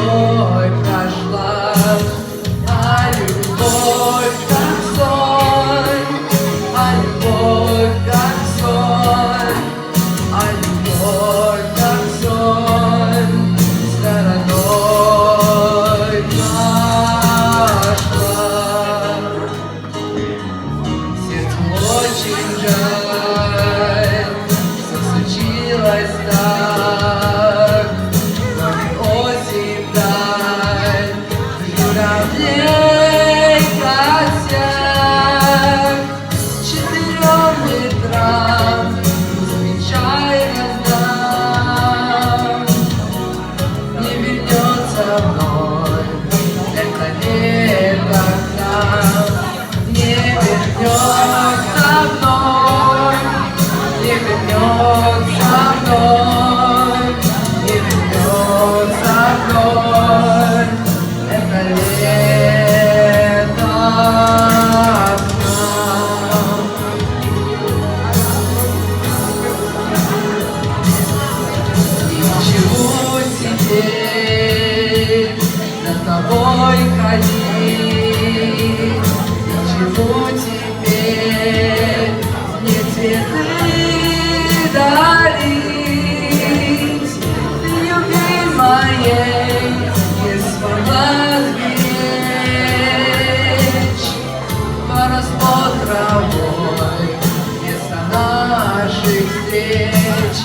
тобой прошла, а любовь как сон, а любовь как сон, а любовь как сон стороной прошла. Сердцу очень жаль, что случилось так, но не осень даль, журавлей косяк, 4 ветрам встречай раздам. Не вернется вновь это лето к нам, не вернется вновь, не вернется вновь, не вернется вновь это лето к нам. Ничего теперь за тобой ходить, ничего теперь не цветы дарить. Ты, любимая, не смогла сберечь поросплод травой место наших встреч.